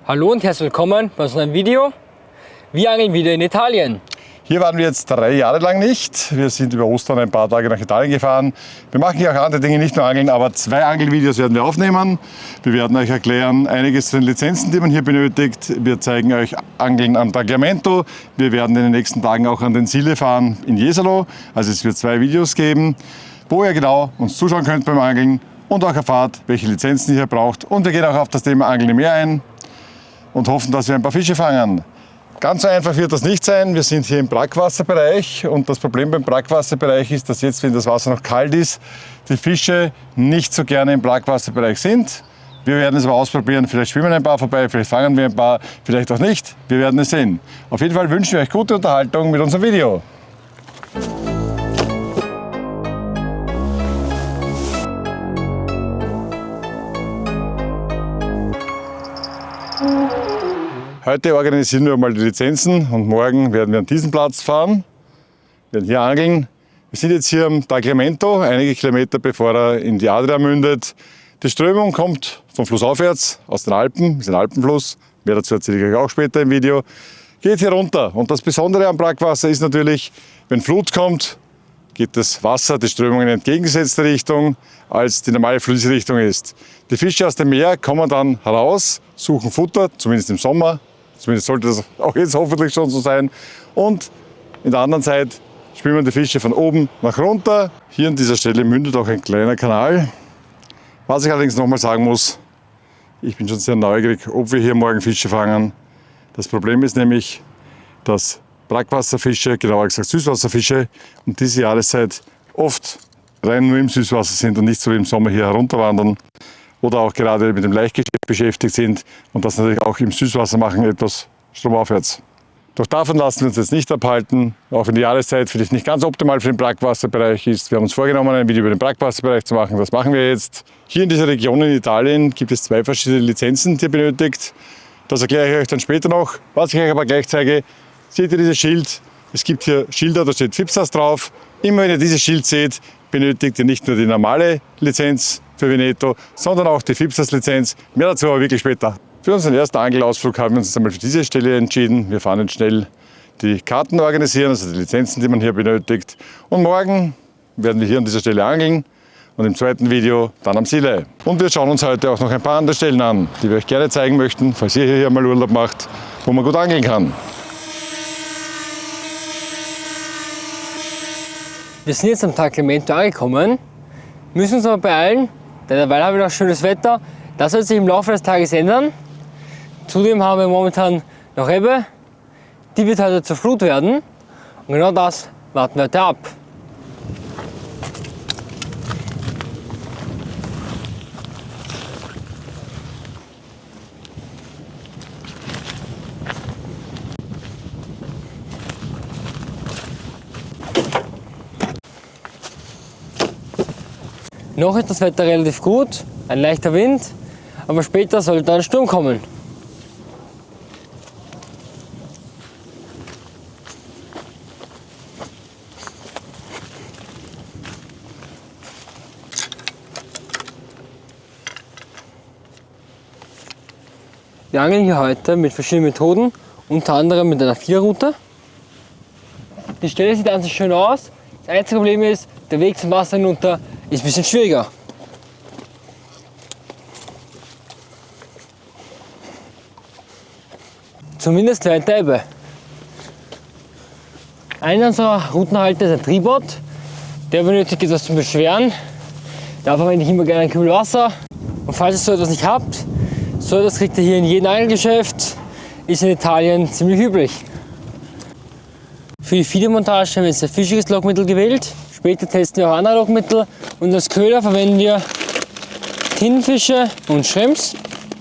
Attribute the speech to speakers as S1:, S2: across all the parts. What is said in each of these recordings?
S1: Hallo und herzlich willkommen bei unserem Video. Wir angeln wieder in Italien.
S2: Hier waren wir jetzt 3 Jahre lang nicht. Wir sind über Ostern ein paar Tage nach Italien gefahren. Wir machen hier auch andere Dinge, nicht nur Angeln, aber 2 Angelvideos werden wir aufnehmen. Wir werden euch erklären einiges zu den Lizenzen, die man hier benötigt. Wir zeigen euch Angeln am Tagliamento. Wir werden in den nächsten Tagen auch an den Sile fahren in Jesolo. Also es wird 2 Videos geben, wo ihr genau uns zuschauen könnt beim Angeln und auch erfahrt, welche Lizenzen ihr hier braucht. Und wir gehen auch auf das Thema Angeln im Meer ein und hoffen, dass wir ein paar Fische fangen. Ganz so einfach wird das nicht sein. Wir sind hier im Brackwasserbereich und das Problem beim Brackwasserbereich ist, dass jetzt, wenn das Wasser noch kalt ist, die Fische nicht so gerne im Brackwasserbereich sind. Wir werden es aber ausprobieren. Vielleicht schwimmen ein paar vorbei, vielleicht fangen wir ein paar, vielleicht auch nicht. Wir werden es sehen. Auf jeden Fall wünschen wir euch gute Unterhaltung mit unserem Video. Heute organisieren wir mal die Lizenzen und morgen werden wir an diesen Platz fahren, werden hier angeln. Wir sind jetzt hier am Tagliamento, einige Kilometer bevor er in die Adria mündet. Die Strömung kommt vom Fluss aufwärts, aus den Alpen, ist ein Alpenfluss, mehr dazu erzähle ich euch auch später im Video. Geht hier runter und das Besondere am Brackwasser ist natürlich, wenn Flut kommt, geht das Wasser, die Strömung in entgegengesetzte Richtung, als die normale Flussrichtung ist. Die Fische aus dem Meer kommen dann heraus, suchen Futter, zumindest im Sommer. Zumindest sollte das auch jetzt hoffentlich schon so sein. Und in der anderen Zeit schwimmen die Fische von oben nach runter. Hier an dieser Stelle mündet auch ein kleiner Kanal. Was ich allerdings nochmal sagen muss, ich bin schon sehr neugierig, ob wir hier morgen Fische fangen. Das Problem ist nämlich, dass Brackwasserfische, genauer gesagt Süßwasserfische, um diese Jahreszeit oft rein nur im Süßwasser sind und nicht so wie im Sommer hier herunterwandern. Oder auch gerade mit dem Laichgeschäft beschäftigt sind und das natürlich auch im Süßwasser machen, etwas stromaufwärts. Doch davon lassen wir uns jetzt nicht abhalten, auch wenn die Jahreszeit vielleicht nicht ganz optimal für den Brackwasserbereich ist. Wir haben uns vorgenommen, ein Video über den Brackwasserbereich zu machen. Das machen wir jetzt. Hier in dieser Region in Italien gibt es 2 verschiedene Lizenzen, die ihr benötigt. Das erkläre ich euch dann später noch. Was ich euch aber gleich zeige, seht ihr dieses Schild? Es gibt hier Schilder, da steht FIPSAS drauf. Immer wenn ihr dieses Schild seht, benötigt ihr nicht nur die normale Lizenz für Veneto, sondern auch die FIPSAS-Lizenz. Mehr dazu aber wirklich später. Für unseren ersten Angelausflug haben wir uns jetzt einmal für diese Stelle entschieden. Wir fahren jetzt schnell die Karten organisieren, also die Lizenzen, die man hier benötigt. Und morgen werden wir hier an dieser Stelle angeln und im zweiten Video dann am Sile. Und wir schauen uns heute auch noch ein paar andere Stellen an, die wir euch gerne zeigen möchten, falls ihr hier mal Urlaub macht, wo man gut angeln kann.
S1: Wir sind jetzt am Tagliamento angekommen, müssen uns aber beeilen, denn derweil haben wir noch schönes Wetter. Das wird sich im Laufe des Tages ändern. Zudem haben wir momentan noch Ebbe, die wird heute zur Flut werden. Und genau das warten wir heute ab. Noch ist das Wetter relativ gut, ein leichter Wind, aber später sollte ein Sturm kommen. Wir angeln hier heute mit verschiedenen Methoden, unter anderem mit einer 4-Rute. Die Stelle sieht an sich schön aus. Das einzige Problem ist, der Weg zum Wasser hinunter ist ein bisschen schwieriger. Zumindest während der Ebbe. Einer unserer Routenhalter ist ein Tribord. Der benötigt etwas zum Beschweren. Dafür verwende ich immer gerne ein Kübel Wasser. Und falls ihr so etwas nicht habt, so etwas kriegt ihr hier in jedem Angelgeschäft. Ist in Italien ziemlich üblich. Für die Fiedermontage haben wir jetzt ein fischiges Lockmittel gewählt. Später testen wir auch andere Lockmittel. Und als Köder verwenden wir Tintenfische und Shrimps.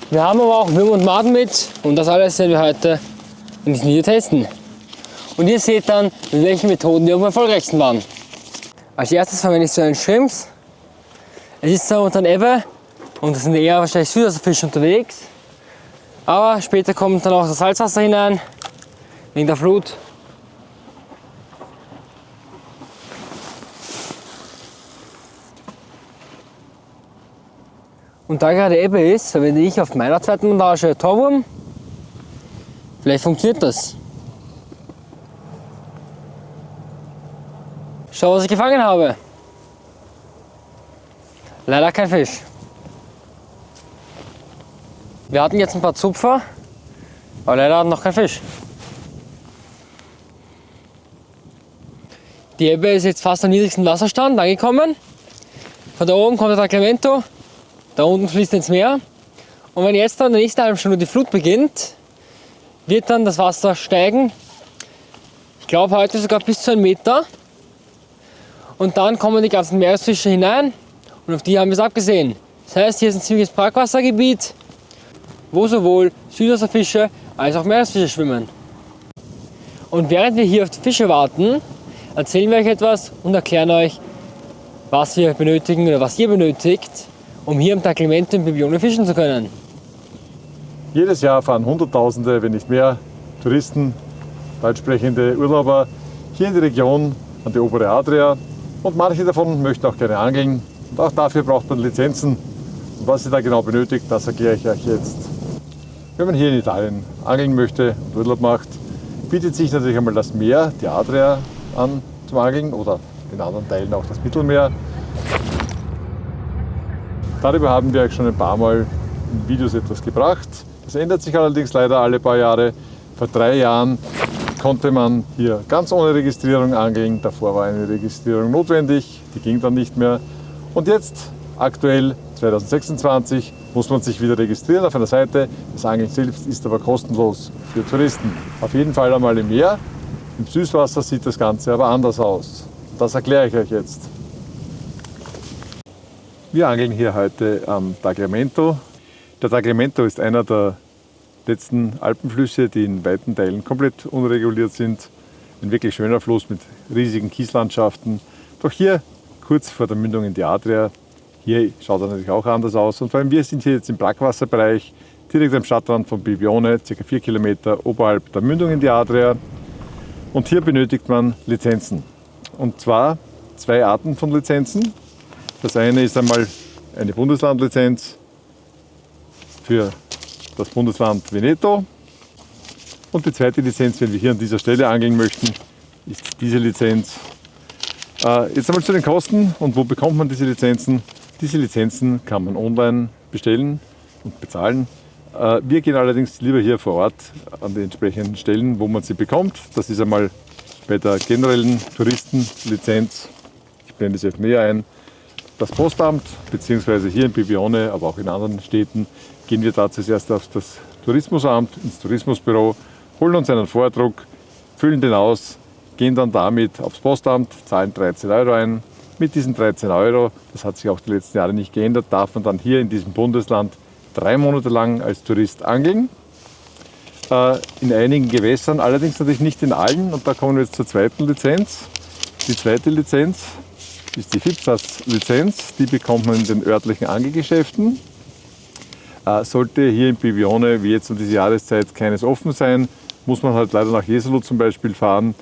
S1: Wir haben aber auch Würmer und Maden mit. Und das alles werden wir heute in diesem Video testen. Und ihr seht dann, mit welchen Methoden wir am erfolgreichsten waren. Als erstes verwende ich so einen Shrimps. Es ist zwar unter Ebbe und es sind eher wahrscheinlich Süßwasserfische unterwegs. Aber später kommt dann auch das Salzwasser hinein, wegen der Flut. Und da gerade Ebbe ist, verwende ich auf meiner zweiten Montage Torwurm Vielleicht funktioniert das. Schau, was ich gefangen habe. Leider kein Fisch. Wir hatten jetzt ein paar Zupfer, aber leider noch kein Fisch. Die Ebbe ist jetzt fast am niedrigsten Wasserstand angekommen. Von da oben kommt der Tagliamento, da unten fließt ins Meer. Und wenn jetzt dann in der nächsten halben Stunde die Flut beginnt, wird dann das Wasser steigen. Ich glaube heute sogar bis zu 1 Meter. Und dann kommen die ganzen Meeresfische hinein und auf die haben wir es abgesehen. Das heißt, hier ist ein ziemliches Brackwassergebiet, wo sowohl Süßwasserfische als auch Meeresfische schwimmen. Und während wir hier auf die Fische warten, erzählen wir euch etwas und erklären euch, was wir benötigen oder was ihr benötigt, um hier im Tagliamento in Bibione fischen zu können.
S2: Jedes Jahr fahren Hunderttausende, wenn nicht mehr, Touristen, deutschsprechende Urlauber hier in die Region an die obere Adria. Und manche davon möchten auch gerne angeln. Und auch dafür braucht man Lizenzen. Und was ihr da genau benötigt, das erkläre ich euch jetzt. Wenn man hier in Italien angeln möchte und Urlaub macht, bietet sich natürlich einmal das Meer, die Adria, an zum Angeln oder in anderen Teilen auch das Mittelmeer. Darüber haben wir euch schon ein paar Mal in Videos etwas gebracht. Das ändert sich allerdings leider alle paar Jahre. Vor 3 Jahren konnte man hier ganz ohne Registrierung angeln. Davor war eine Registrierung notwendig, die ging dann nicht mehr. Und jetzt, aktuell 2026, muss man sich wieder registrieren auf einer Seite. Das Angeln selbst ist aber kostenlos für Touristen. Auf jeden Fall einmal im Meer. Im Süßwasser sieht das Ganze aber anders aus. Das erkläre ich euch jetzt. Wir angeln hier heute am Tagliamento. Der Tagliamento ist einer der letzten Alpenflüsse, die in weiten Teilen komplett unreguliert sind. Ein wirklich schöner Fluss mit riesigen Kieslandschaften. Doch hier, kurz vor der Mündung in die Adria, hier schaut er natürlich auch anders aus. Und vor allem wir sind hier jetzt im Brackwasserbereich, direkt am Stadtrand von Bibione, ca. 4 Kilometer oberhalb der Mündung in die Adria. Und hier benötigt man Lizenzen. Und zwar 2 Arten von Lizenzen. Das eine ist einmal eine Bundeslandlizenz für das Bundesland Veneto. Und die zweite Lizenz, wenn wir hier an dieser Stelle angeln möchten, ist diese Lizenz. Jetzt einmal zu den Kosten und wo bekommt man diese Lizenzen? Diese Lizenzen kann man online bestellen und bezahlen. Wir gehen allerdings lieber hier vor Ort an die entsprechenden Stellen, wo man sie bekommt. Das ist einmal bei der generellen Touristenlizenz, ich blende es jetzt näher ein, das Postamt, beziehungsweise hier in Bibione, aber auch in anderen Städten, gehen wir da zuerst auf das Tourismusamt, ins Tourismusbüro, holen uns einen Vordruck, füllen den aus, gehen dann damit aufs Postamt, zahlen 13 € ein. Mit diesen 13 €, das hat sich auch die letzten Jahre nicht geändert, darf man dann hier in diesem Bundesland 3 Monate lang als Tourist angeln. In einigen Gewässern, allerdings natürlich nicht in allen. Und da kommen wir jetzt zur zweiten Lizenz. Die zweite Lizenz ist die FIPSAS-Lizenz. Die bekommt man in den örtlichen Angelgeschäften. Sollte hier in Bibione, wie jetzt um diese Jahreszeit, keines offen sein, muss man halt leider nach Jesolo zum Beispiel fahren.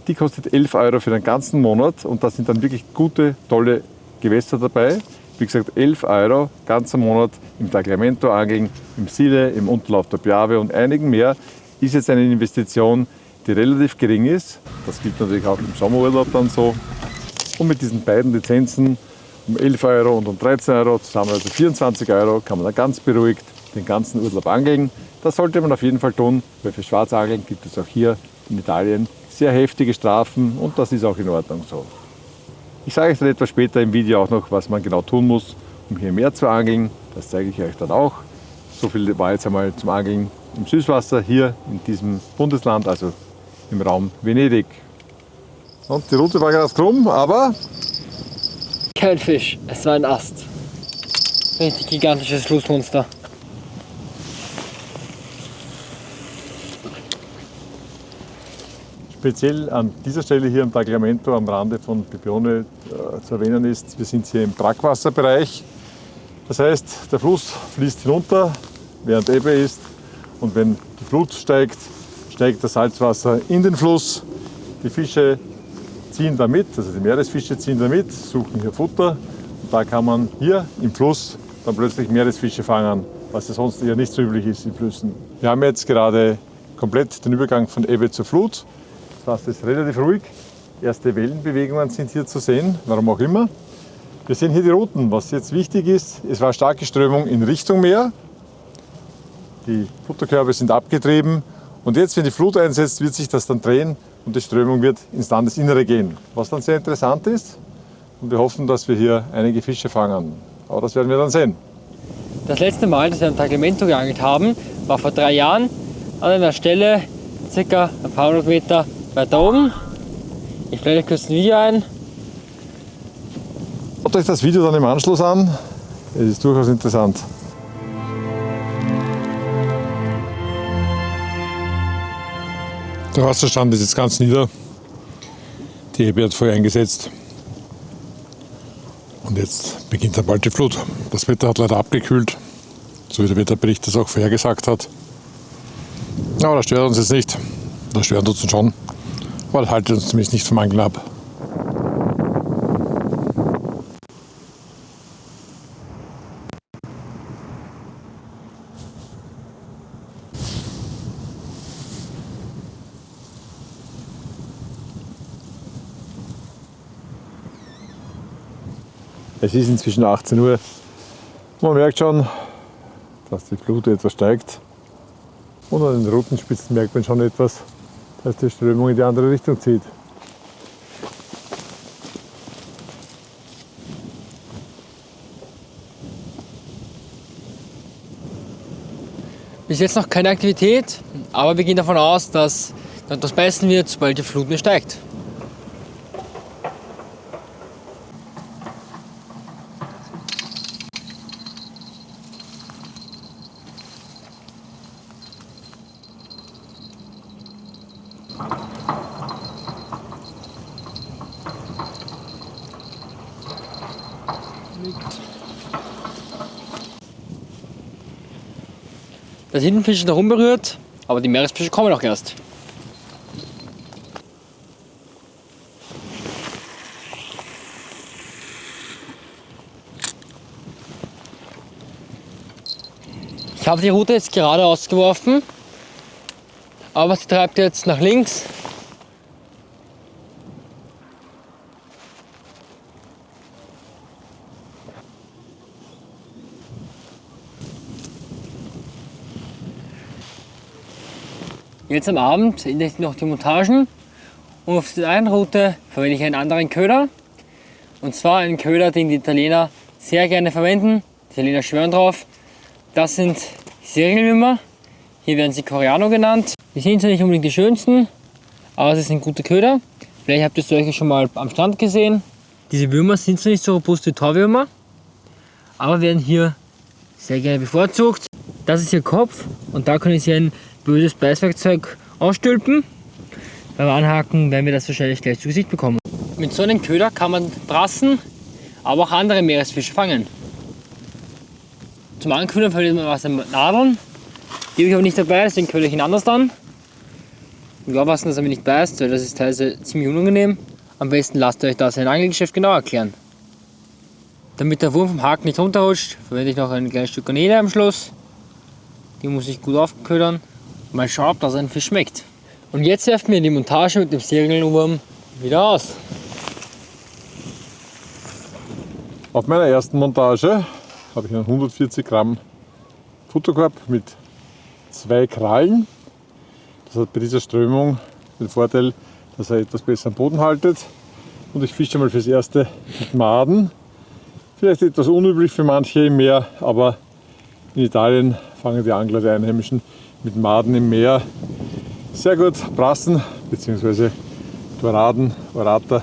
S2: Die kostet 11 € für den ganzen Monat und da sind dann wirklich gute, tolle Gewässer dabei. Wie gesagt, 11 € ganzer Monat im Tagliamento angeln, im Sile, im Unterlauf der Piave und einigen mehr. Ist jetzt eine Investition, die relativ gering ist. Das gilt natürlich auch im Sommerurlaub dann so. Und mit diesen beiden Lizenzen um 11 € und um 13 €, zusammen also 24 € kann man dann ganz beruhigt den ganzen Urlaub angeln. Das sollte man auf jeden Fall tun, weil für Schwarzangeln gibt es auch hier in Italien sehr heftige Strafen und das ist auch in Ordnung so. Ich sage euch dann etwas später im Video auch noch, was man genau tun muss, um hier mehr zu angeln. Das zeige ich euch dann auch. So viel war jetzt einmal zum Angeln im Süßwasser hier in diesem Bundesland, also im Raum Venedig. Und die Route war gerade krumm, aber
S1: Kein Fisch, es war ein Ast. Richtig gigantisches Flussmonster.
S2: speziell an dieser Stelle hier am Tagliamento am Rande von Bibione zu erwähnen ist, wir sind hier im Brackwasserbereich. Das heißt, der Fluss fließt hinunter, während Ebbe ist. Und wenn die Flut steigt, steigt das Salzwasser in den Fluss. Die Fische ziehen da mit, also die Meeresfische ziehen da mit, suchen hier Futter. Und da kann man hier im Fluss dann plötzlich Meeresfische fangen, was ja sonst eher nicht so üblich ist in Flüssen. Wir haben jetzt gerade komplett den Übergang von Ebbe zur Flut. Das heißt, es ist relativ ruhig. Erste Wellenbewegungen sind hier zu sehen, warum auch immer. Wir sehen hier die Routen. Was jetzt wichtig ist, es war starke Strömung in Richtung Meer. Die Futterkörbe sind abgetrieben. Und jetzt, wenn die Flut einsetzt, wird sich das dann drehen und die Strömung wird ins Landesinnere gehen. Was dann sehr interessant ist. Und wir hoffen, dass wir hier einige Fische fangen. Aber das werden wir dann sehen.
S1: Das letzte Mal, dass wir am Tagliamento geangelt haben, war vor 3 Jahren an einer Stelle circa ein paar hundert Meter weiter oben. Ich blende euch kurz ein Video ein.
S2: Schaut euch das Video dann im Anschluss an. Es ist durchaus interessant. Der Wasserstand ist jetzt ganz nieder. Die Ebbe hat vorher eingesetzt. Und jetzt beginnt dann bald die Flut. Das Wetter hat leider abgekühlt, so wie der Wetterbericht das auch vorhergesagt hat. Aber das stört uns jetzt nicht. Das stört uns schon. Aber das haltet uns zumindest nicht vom Angeln ab. Es ist inzwischen 18 Uhr. Man merkt schon, dass die Flut etwas steigt. Und an den Routenspitzen merkt man schon etwas, dass die Strömung in die andere Richtung zieht.
S1: Bis jetzt noch keine Aktivität, aber wir gehen davon aus, dass das beißen wird, sobald die Flut mehr steigt. Das Tintenfisch ist noch unberührt, aber die Meeresfische kommen auch erst. Ich habe die Rute jetzt gerade ausgeworfen, aber sie treibt jetzt nach links. Jetzt am Abend ändere ich noch die Montagen und auf der einen Route verwende ich einen anderen Köder. Und zwar einen Köder, den die Italiener sehr gerne verwenden. Die Italiener schwören drauf. Das sind Serienwürmer. Hier werden sie Coreano genannt. Die sind zwar nicht unbedingt die schönsten, aber sie sind gute Köder. Vielleicht habt ihr solche schon mal am Strand gesehen. Diese Würmer sind zwar nicht so robust wie Torwürmer, aber werden hier sehr gerne bevorzugt. Das ist ihr Kopf und da können Sie ein böses Beißwerkzeug ausstülpen. Beim Anhaken werden wir das wahrscheinlich gleich zu Gesicht bekommen. Mit so einem Köder kann man Brassen, aber auch andere Meeresfische fangen. Zum Ankühlen verwendet man Wassernadeln. Die habe ich aber nicht dabei, deswegen köder ich ihn anders an. Und aufpassen, dass er mir nicht beißt, weil das ist teilweise ziemlich unangenehm. Am besten lasst ihr euch das ein Angelgeschäft genau erklären. Damit der Wurm vom Haken nicht runterrutscht, verwende ich noch ein kleines Stück Garnele am Schluss. Die muss ich gut aufködern. Mal schauen, ob das ein Fisch schmeckt. Und jetzt werfen wir die Montage mit dem Serienwurm wieder aus.
S2: Auf meiner ersten Montage habe ich einen 140 Gramm Futterkorb mit 2 Krallen. Das hat bei dieser Strömung den Vorteil, dass er etwas besser am Boden haltet. Und ich fische mal fürs Erste mit Maden. Vielleicht etwas unüblich für manche im Meer, aber in Italien fangen die Angler, die Einheimischen, mit Maden im Meer sehr gut Brassen bzw. Doraden, Orata,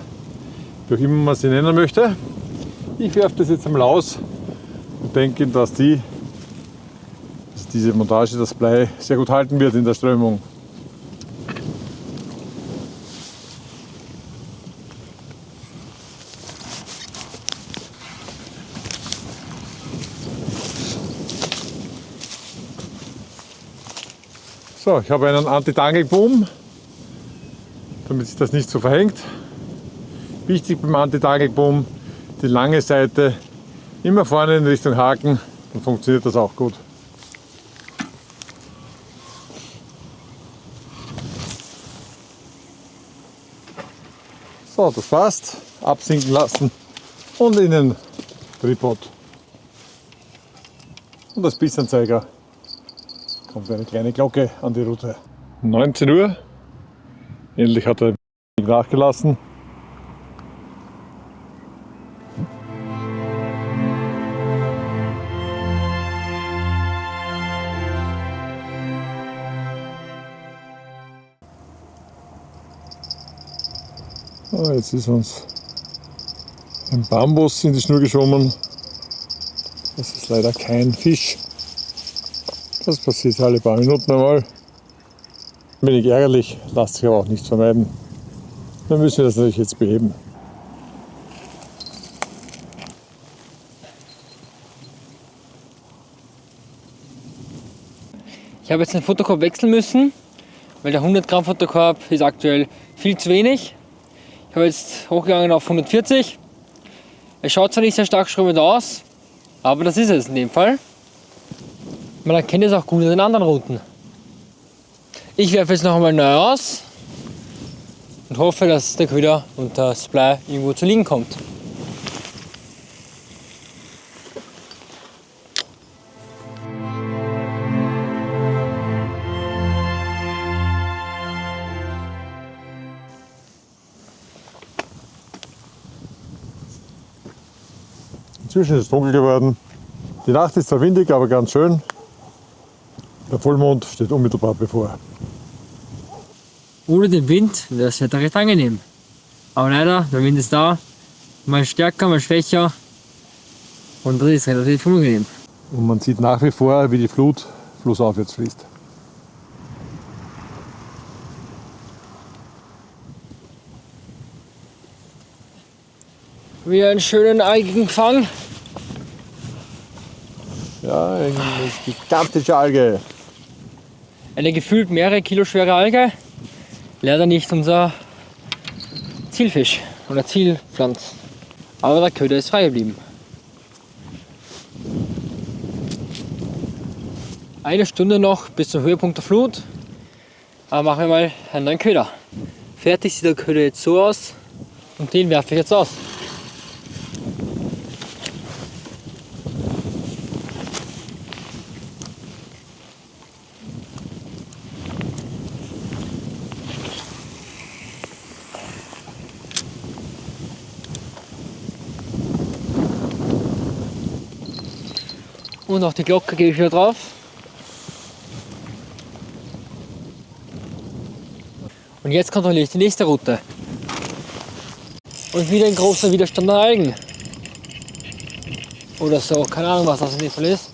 S2: wie auch immer man sie nennen möchte. Ich werfe das jetzt einmal aus und denke, dass diese Montage das Blei sehr gut halten wird in der Strömung. So, ich habe einen Anti-Tangelboom, damit sich das nicht so verhängt. Wichtig beim Anti-Tangelboom, die lange Seite immer vorne in Richtung Haken, dann funktioniert das auch gut. So, das passt. Absinken lassen und in den Tripod. Und als Bissanzeiger kommt eine kleine Glocke an die Route. 19 Uhr. Endlich hat er nachgelassen. Ah, jetzt ist uns ein Bambus in die Schnur geschwommen. Das ist leider kein Fisch. Das passiert alle paar Minuten einmal. Ein wenig ärgerlich, lässt sich aber auch nicht vermeiden. Dann müssen wir das natürlich jetzt beheben.
S1: Ich habe jetzt den Futterkorb wechseln müssen, weil der 100 Gramm Futterkorb ist aktuell viel zu wenig. Ich habe jetzt hochgegangen auf 140. Es schaut zwar nicht sehr stark strömend aus, aber das ist es in dem Fall. Man erkennt es auch gut in den anderen Routen. Ich werfe jetzt noch einmal neu aus und hoffe, dass der Köder und das Blei irgendwo zu liegen kommt.
S2: Inzwischen ist es dunkel geworden. Die Nacht ist zwar windig, aber ganz schön. Der Vollmond steht unmittelbar bevor.
S1: Ohne den Wind wäre das Wetter recht angenehm. Aber leider, der Wind ist da, mal stärker, mal schwächer und das ist relativ unangenehm.
S2: Und man sieht nach wie vor, wie die Flut flussaufwärts fließt.
S1: Wieder einen schönen Algenfang.
S2: Ja, eine gigantische Alge.
S1: Eine gefühlt mehrere Kilo schwere Alge. Leider nicht unser Zielfisch oder Zielpflanz. Aber der Köder ist frei geblieben. Eine Stunde noch bis zum Höhepunkt der Flut. Aber machen wir mal einen neuen Köder. Fertig sieht der Köder jetzt so aus und den werfe ich jetzt aus. Und auch die Glocke gebe ich wieder drauf. Und jetzt kontrolliere ich die nächste Route. Und wieder ein großer Widerstand an Algen. Oder so, keine Ahnung, was das in dem Fall ist.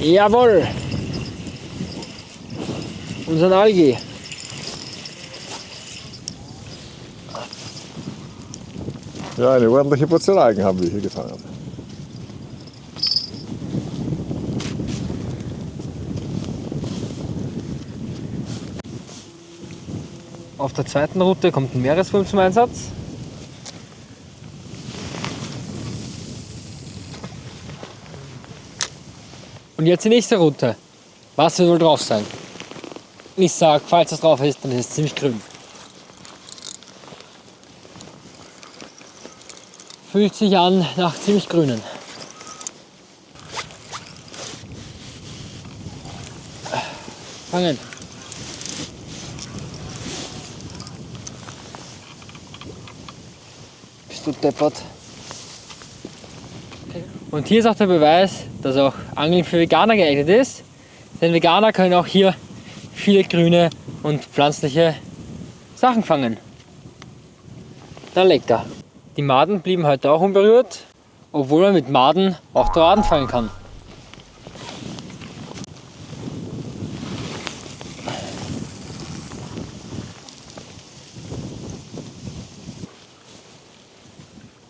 S1: Jawohl! Unser Alge.
S2: Ja, eine ordentliche Portion Algen haben wir hier gefangen.
S1: Auf der zweiten Route kommt ein Meereswurm zum Einsatz. Und jetzt die nächste Route. Was wird wohl drauf sein? Ich sag, falls es drauf ist, dann ist es ziemlich grün. Fühlt sich an nach ziemlich grünen. Fangen. Bist du deppert? Und hier ist auch der Beweis, dass auch Angeln für Veganer geeignet ist. Denn Veganer können auch hier viele grüne und pflanzliche Sachen fangen. Na lecker. Die Maden blieben heute auch unberührt, obwohl man mit Maden auch Doraden fangen kann.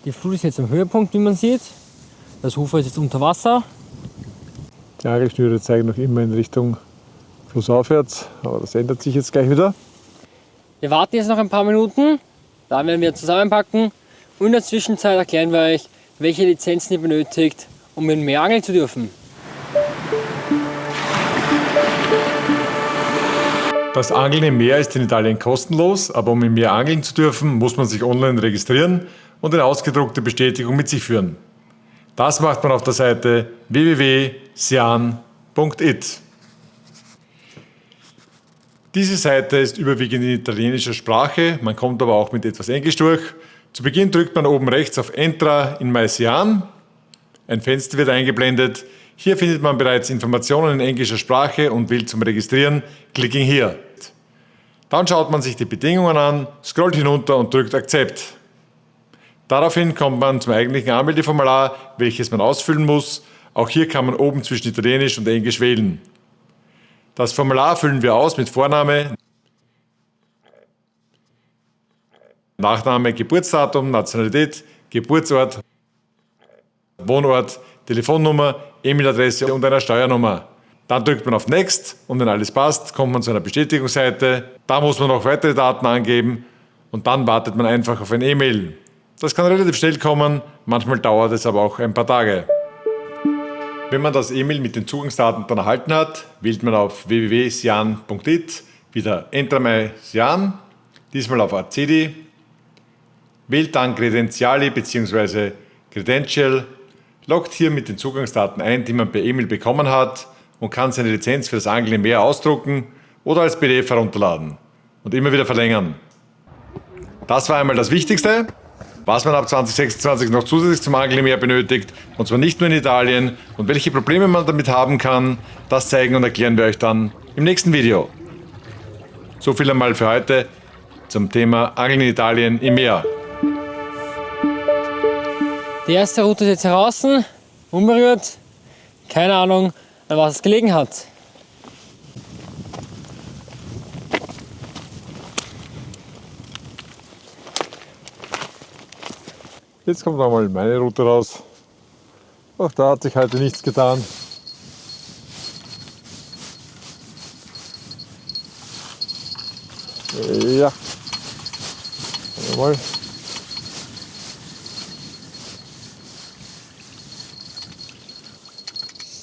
S1: Die Flut ist jetzt am Höhepunkt, wie man sieht. Das Ufer ist jetzt unter Wasser.
S2: Die Angelschnüre zeigen noch immer in Richtung flussaufwärts, aber das ändert sich jetzt gleich wieder.
S1: Wir warten jetzt noch ein paar Minuten, dann werden wir zusammenpacken und in der Zwischenzeit erklären wir euch, welche Lizenzen ihr benötigt, um im Meer angeln zu dürfen.
S2: Das Angeln im Meer ist in Italien kostenlos, aber um im Meer angeln zu dürfen, muss man sich online registrieren und eine ausgedruckte Bestätigung mit sich führen. Das macht man auf der Seite www.sian.it. Diese Seite ist überwiegend in italienischer Sprache, man kommt aber auch mit etwas Englisch durch. Zu Beginn drückt man oben rechts auf Entra in My Sian. Ein Fenster wird eingeblendet. Hier findet man bereits Informationen in englischer Sprache und will zum Registrieren klicken hier. Dann schaut man sich die Bedingungen an, scrollt hinunter und drückt Accept. Daraufhin kommt man zum eigentlichen Anmeldeformular, welches man ausfüllen muss. Auch hier kann man oben zwischen Italienisch und Englisch wählen. Das Formular füllen wir aus mit Vorname, Nachname, Geburtsdatum, Nationalität, Geburtsort, Wohnort, Telefonnummer, E-Mail-Adresse und einer Steuernummer. Dann drückt man auf Next und wenn alles passt, kommt man zu einer Bestätigungsseite. Da muss man noch weitere Daten angeben und dann wartet man einfach auf ein E-Mail. Das kann relativ schnell kommen, manchmal dauert es aber auch ein paar Tage. Wenn man das E-Mail mit den Zugangsdaten dann erhalten hat, wählt man auf www.sian.it wieder Enter My Sian, diesmal auf Accedi, wählt dann Credentiali bzw. Credential, loggt hier mit den Zugangsdaten ein, die man per E-Mail bekommen hat und kann seine Lizenz für das Angeln im Meer ausdrucken oder als PDF herunterladen und immer wieder verlängern. Das war einmal das Wichtigste. Was man ab 2026 noch zusätzlich zum Angeln im Meer benötigt, und zwar nicht nur in Italien, und welche Probleme man damit haben kann, das zeigen und erklären wir euch dann im nächsten Video. So viel einmal für heute zum Thema Angeln in Italien im Meer.
S1: Die erste Route ist jetzt heraus, unberührt, keine Ahnung, an was es gelegen hat.
S3: Jetzt kommt nochmal meine Route raus. Auch da hat sich heute nichts getan. Ja. Mal.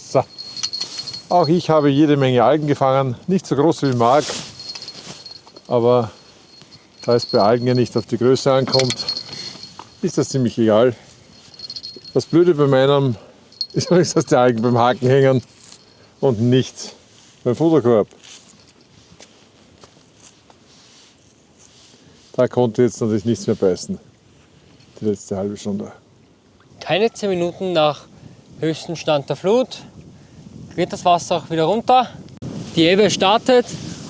S3: So. Auch ich habe jede Menge Algen gefangen. Nicht so groß wie Marc, aber da es bei Algen ja nicht auf die Größe ankommt, ist das ziemlich egal. Das Blöde bei meinem ist, dass die Algen beim Haken hängen und nicht beim Futterkorb. Da konnte jetzt natürlich nichts mehr beißen, die letzte halbe Stunde.
S1: Keine 10 Minuten nach höchstem Stand der Flut geht das Wasser auch wieder runter. Die Ebbe startet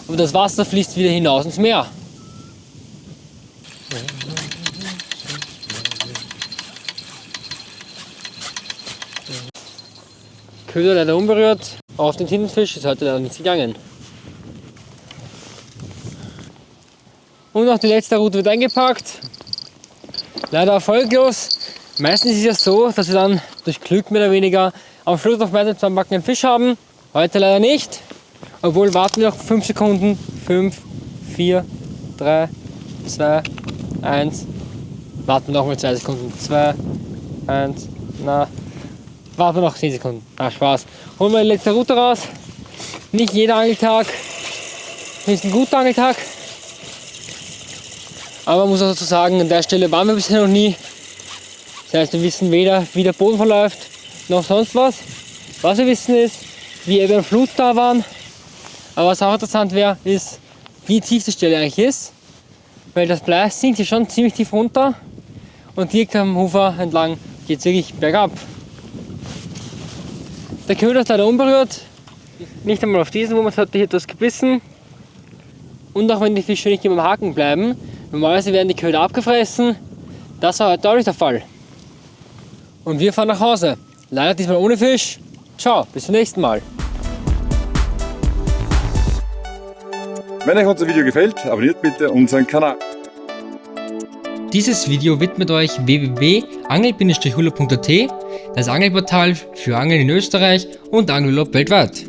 S1: und das Wasser fließt wieder hinaus ins Meer. Köder leider unberührt. Auf den Tintenfisch ist heute leider nichts gegangen. Und noch die letzte Route wird eingepackt. Leider erfolglos. Meistens ist es ja so, dass wir dann durch Glück mehr oder weniger am Schluss noch weiter beim Backen einen Fisch haben. Heute leider nicht. Obwohl warten wir noch 5 Sekunden. 5, 4, 3, 2, 1. Warten wir noch mal 2 Sekunden. 2, 1, na. Warten wir noch 10 Sekunden. Ah, Spaß. Holen wir die letzte Route raus. Nicht jeder Angeltag ist ein guter Angeltag. Aber man muss auch dazu sagen, an der Stelle waren wir bisher noch nie. Das heißt, wir wissen weder, wie der Boden verläuft, noch sonst was. Was wir wissen ist, wie Ebbe und Flut da waren. Aber was auch interessant wäre, ist, wie tief die Stelle eigentlich ist. Weil das Blei sinkt hier schon ziemlich tief runter. Und direkt am Ufer entlang geht es wirklich bergab. Der Köder ist leider unberührt. Nicht einmal auf diesen Moment hat er hier etwas gebissen. Und auch wenn die Fische nicht immer am Haken bleiben, normalerweise werden die Köder abgefressen. Das war heute auch nicht der Fall. Und wir fahren nach Hause. Leider diesmal ohne Fisch. Ciao, bis zum nächsten Mal.
S2: Wenn euch unser Video gefällt, abonniert bitte unseren Kanal.
S1: Dieses Video widmet euch www.angel-hula.at, das Angelportal für Angeln in Österreich und Angelurlaub weltweit.